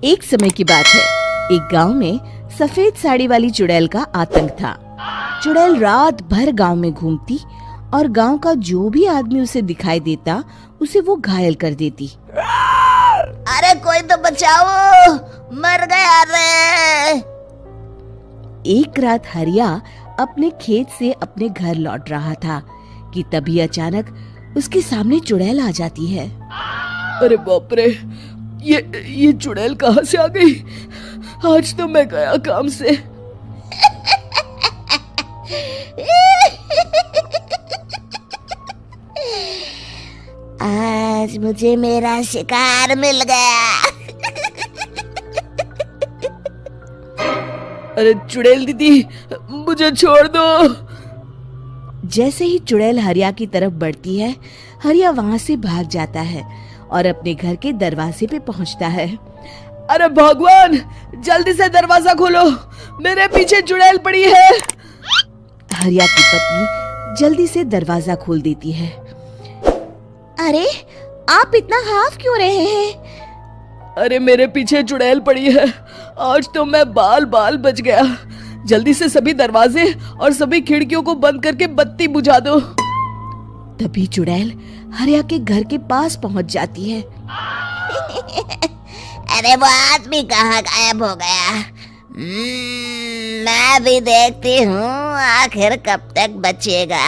एक समय की बात है, एक गांव में सफेद साड़ी वाली चुड़ैल का आतंक था। चुड़ैल रात भर गांव में घूमती और गांव का जो भी आदमी उसे दिखाई देता उसे वो घायल कर देती। अरे कोई तो बचाओ, मर गया रे। एक रात हरिया अपने खेत से अपने घर लौट रहा था कि तभी अचानक उसके सामने चुड़ैल आ जाती है। अरे बाप रे, ये चुड़ैल कहाँ से आ गई? आज तो मैं गया काम से। आज मुझे मेरा शिकार मिल गया। अरे चुड़ैल दीदी, मुझे छोड़ दो। जैसे ही चुड़ैल हरिया की तरफ बढ़ती है, हरिया वहाँ से भाग जाता है और अपने घर के दरवाजे पे पहुँचता है। अरे भगवान, जल्दी से दरवाजा खोलो, मेरे पीछे चुड़ैल पड़ी है। हरिया की पत्नी जल्दी से दरवाजा खोल देती है। अरे आप इतना हाफ क्यों रहे हैं? अरे मेरे पीछे चुड़ैल पड़ी है, आज तो मैं बाल बाल बच गया। जल्दी से सभी दरवाजे और सभी खिड़कियों को बंद करके बत्ती बुझा दो। तभी चुड़ैल हरिया के घर के पास पहुंच जाती है। अरे वो आदमी कहाँ गायब हो गया? मैं भी देखती हूँ आखिर कब तक बचेगा।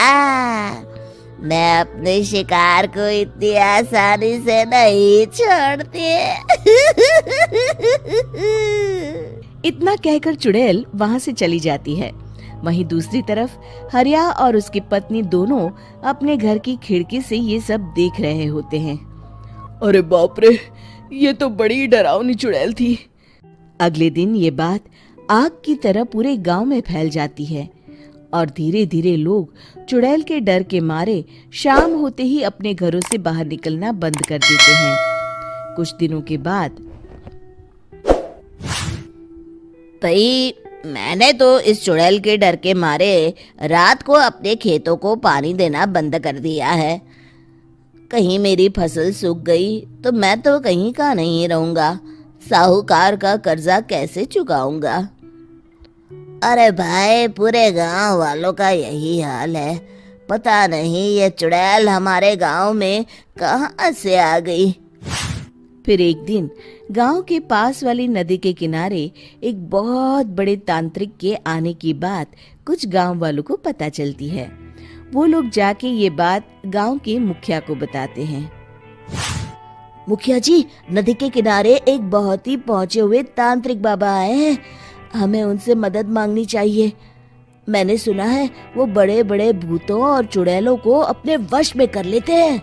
मैं अपने शिकार को इतनी आसानी से नहीं छोड़ती। इतना कहकर चुड़ैल वहां से चली जाती है। वहीं दूसरी तरफ हरिया और उसकी पत्नी दोनों अपने घर की खिड़की से ये सब देख रहे होते हैं। अरे बाप रे, ये तो बड़ी डरावनी चुड़ैल थी। अगले दिन ये बात आग की तरह पूरे गांव में फैल जाती है और धीरे धीरे लोग चुड़ैल के डर के मारे शाम होते ही अपने घरों से बाहर निकलना बंद कर देते हैं। कुछ दिनों के बाद भाई, मैंने तो इस चुड़ैल के डर के मारे रात को अपने खेतों को पानी देना बंद कर दिया है। कहीं मेरी फसल सूख गई तो मैं तो कहीं का नहीं रहूंगा। साहूकार का कर्जा कैसे चुकाऊंगा? अरे भाई, पूरे गांव वालों का यही हाल है। पता नहीं ये चुड़ैल हमारे गांव में कहां से आ गई। फिर एक दिन गांव के पास वाली नदी के किनारे एक बहुत बड़े तांत्रिक के आने की बात कुछ गांव वालों को पता चलती है। वो लोग जाके ये बात गांव के मुखिया को बताते हैं। मुखिया जी, नदी के किनारे एक बहुत ही पहुंचे हुए तांत्रिक बाबा आए हैं। हमें उनसे मदद मांगनी चाहिए। मैंने सुना है वो बड़े बड़े भूतों और चुड़ैलों को अपने वश में कर लेते हैं।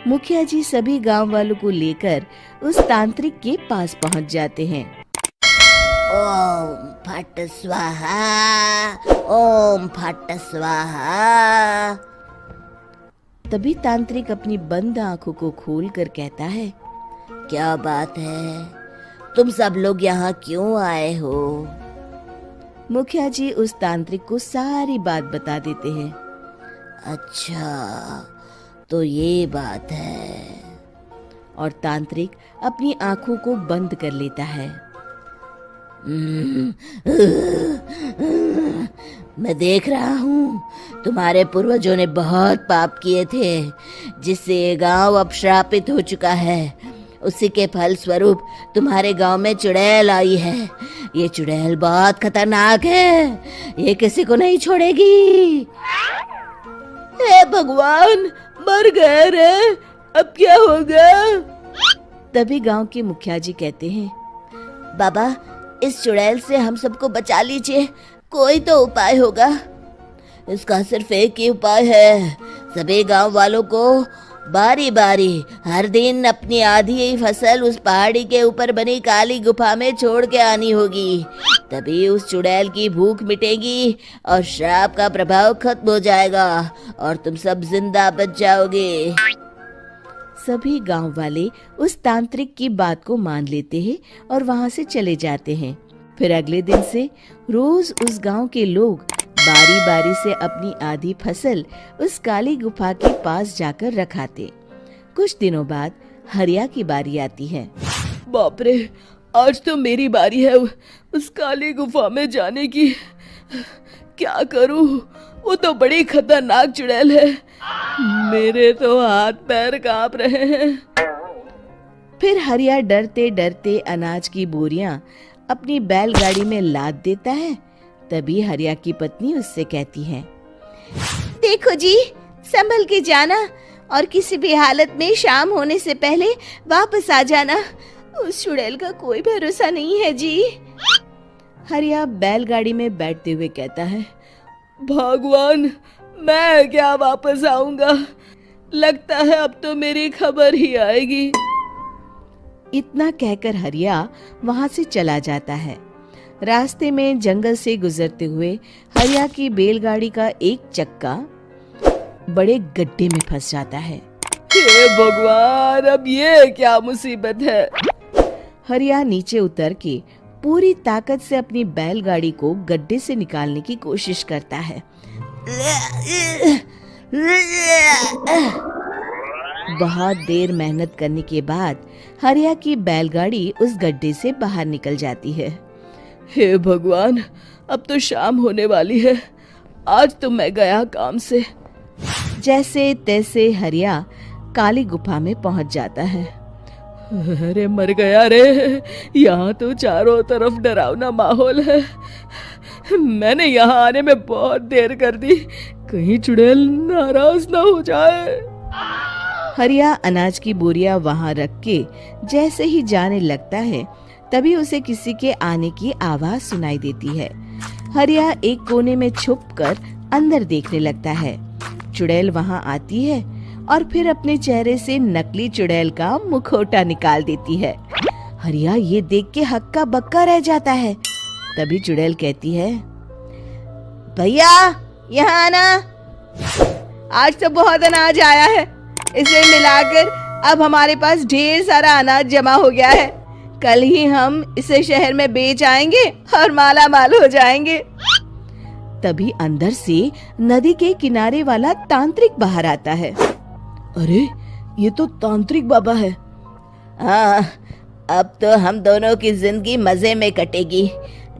मुखिया जी सभी गांव वालों को लेकर उस तांत्रिक के पास पहुंच जाते हैं। ओम फट स्वाहा, ओम फट स्वाहा। तभी तांत्रिक अपनी बंद आंखों को खोलकर कहता है, क्या बात है? तुम सब लोग यहाँ क्यों आए हो? मुखिया जी उस तांत्रिक को सारी बात बता देते हैं। अच्छा, तो ये बात है। और तांत्रिक अपनी आंखों को बंद कर लेता है। मैं देख रहा हूँ तुम्हारे पूर्वजों ने बहुत पाप किए थे, जिससे ये गांव अब श्रापित हो चुका है। उसी के फल स्वरूप तुम्हारे गांव में चुड़ैल आई है। ये चुड़ैल बहुत खतरनाक है, ये किसी को नहीं छोड़ेगी। हे भगवान, मर गए रे, अब क्या होगा? तभी गांव के मुखिया जी कहते हैं, बाबा, इस चुड़ैल से हम सबको बचा लीजिए। कोई तो उपाय होगा। इसका सिर्फ एक ही उपाय है। सभी गांव वालों को बारी बारी हर दिन अपनी आधी फसल उस पहाड़ी के ऊपर बनी काली गुफा में छोड़ के आनी होगी। तभी उस चुड़ैल की भूख मिटेगी और श्राप का प्रभाव खत्म हो जाएगा और तुम सब जिंदा बच जाओगे। सभी गांव वाले उस तांत्रिक की बात को मान लेते हैं और वहां से चले जाते हैं। फिर अगले दिन से रोज उस गांव के लोग बारी बारी से अपनी आधी फसल उस काली गुफा के पास जाकर रखाते। कुछ दिनों बाद हरिया की बारी आती है। बाप रे, आज तो मेरी बारी है उस काली गुफा में जाने की। क्या करूं, वो तो बड़ी खतरनाक चुड़ैल है। मेरे तो हाथ पैर कांप रहे हैं। फिर हरिया डरते डरते अनाज की बोरियां अपनी बैलगाड़ी में लाद देता है। तभी हरिया की पत्नी उससे कहती है, देखो जी, संभल के जाना और किसी भी हालत में शाम होने से पहले वापस आ जाना। उस चुड़ैल का कोई भरोसा नहीं है जी। हरिया बैलगाड़ी में बैठते हुए कहता है, भगवान, मैं क्या वापस आऊंगा? लगता है अब तो मेरी खबर ही आएगी। इतना कहकर हरिया वहां से चला जाता है। रास्ते में जंगल से गुजरते हुए हरिया की बैलगाड़ी का एक चक्का बड़े गड्ढे में फंस जाता है। हे भगवान, अब ये क्या मुसीबत है? हरिया नीचे उतर के पूरी ताकत से अपनी बैलगाड़ी को गड्ढे से निकालने की कोशिश करता है। बहुत देर मेहनत करने के बाद हरिया की बैलगाड़ी उस गड्ढे से बाहर निकल जाती है। हे भगवान, अब तो शाम होने वाली है। आज तो मैं गया काम से। जैसे तैसे हरिया काली गुफा में पहुंच जाता है। अरे मर गया रे, यहाँ तो चारों तरफ डरावना माहौल है। मैंने यहाँ आने में बहुत देर कर दी, कहीं चुड़ैल नाराज ना हो जाए। हरिया अनाज की बोरियां वहां रख के जैसे ही जाने लगता है, तभी उसे किसी के आने की आवाज सुनाई देती है। हरिया एक कोने में छुपकर अंदर देखने लगता है। चुड़ैल वहां आती है और फिर अपने चेहरे से नकली चुड़ैल का मुखौटा निकाल देती है। हरिया ये देख के हक्का बक्का रह जाता है। तभी चुड़ैल कहती है, भैया यहाँ आना। आज तो बहुत अनाज आया है, इसे मिलाकर अब हमारे पास ढेर सारा अनाज जमा हो गया है। कल ही हम इसे शहर में बेच आएंगे और माला माल हो जाएंगे। तभी अंदर से नदी के किनारे वाला तांत्रिक बाहर आता है। अरे, ये तो तांत्रिक बाबा है। हाँ, अब तो हम दोनों की जिंदगी मजे में कटेगी।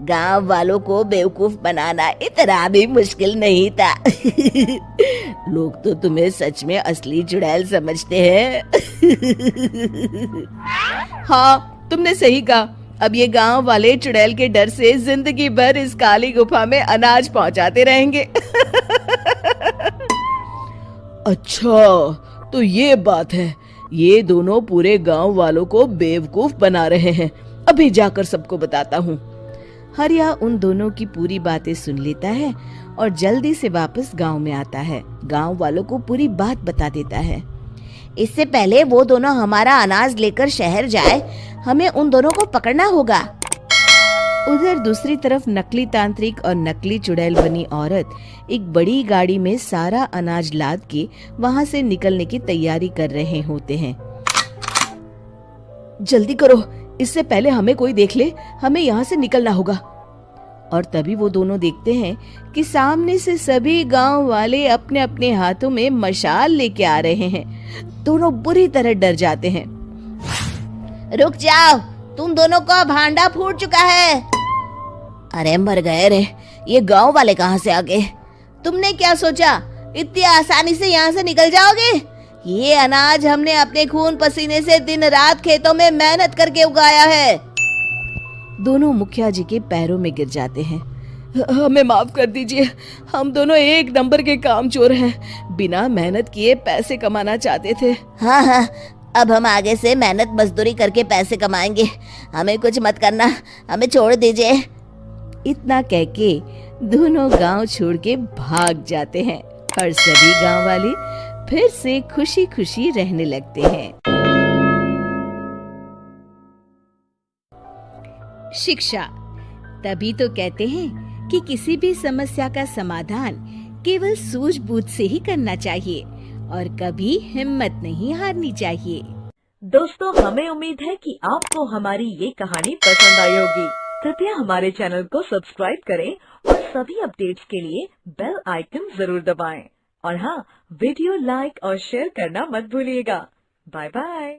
गांव वालों को बेवकूफ बनाना इतना भी मुश्किल नहीं था। लोग तो तुम्हें सच में असली चुड़ैल समझते हैं। हाँ, तुमने सही कहा। अब ये गांव वाले चुड़ैल के डर से जिंदगी भर इस काली गुफा में अनाज पहुंचाते रहेंगे। अच्छा, तो ये बात है। ये दोनों पूरे गांव वालों को बेवकूफ बना रहे हैं। अभी जाकर सबको बताता हूँ। हरिया उन दोनों की पूरी बातें सुन लेता है और जल्दी से वापस गांव में आता है। गांव वालों को पूरी बात बता देता है। इससे पहले वो दोनों हमारा अनाज लेकर शहर जाए, हमें उन दोनों को पकड़ना होगा। उधर दूसरी तरफ नकली तांत्रिक और नकली चुड़ैल बनी औरत एक बड़ी गाड़ी में सारा अनाज लाद के वहां से निकलने की तैयारी कर रहे होते हैं। जल्दी करो, इससे पहले हमें कोई देख ले। हमें यहाँ से निकलना होगा। और तभी वो दोनों देखते हैं कि सामने से सभी गांव वाले अपने अपने हाथों में मशाल लेके आ रहे हैं। दोनों बुरी तरह डर जाते हैं। रुक जाओ, तुम दोनों का भांडा फूट चुका है। अरे मर गए रे, ये गांव वाले कहाँ से आ गए? तुमने क्या सोचा इतनी आसानी से यहाँ से निकल जाओगे? ये अनाज हमने अपने खून पसीने से दिन रात खेतों में मेहनत करके उगाया है। दोनों मुखिया जी के पैरों में गिर जाते हैं। हमें माफ कर दीजिए, हम दोनों एक नंबर के कामचोर हैं। बिना मेहनत किए पैसे कमाना चाहते थे। हाँ हाँ, अब हम आगे से मेहनत मजदूरी करके पैसे कमाएंगे। हमें कुछ मत करना, हमें छोड़ दीजिए। इतना कह के दोनों गांव छोड़ के भाग जाते हैं और सभी गांव वाले फिर से खुशी खुशी रहने लगते हैं। शिक्षा, तभी तो कहते हैं कि किसी भी समस्या का समाधान केवल सूझबूझ से ही करना चाहिए और कभी हिम्मत नहीं हारनी चाहिए। दोस्तों, हमें उम्मीद है कि आपको हमारी ये कहानी पसंद आई होगी। कृपया हमारे चैनल को सब्सक्राइब करें और सभी अपडेट्स के लिए बेल आइकन जरूर दबाएं। और हाँ, वीडियो लाइक और शेयर करना मत भूलिएगा। Bye bye.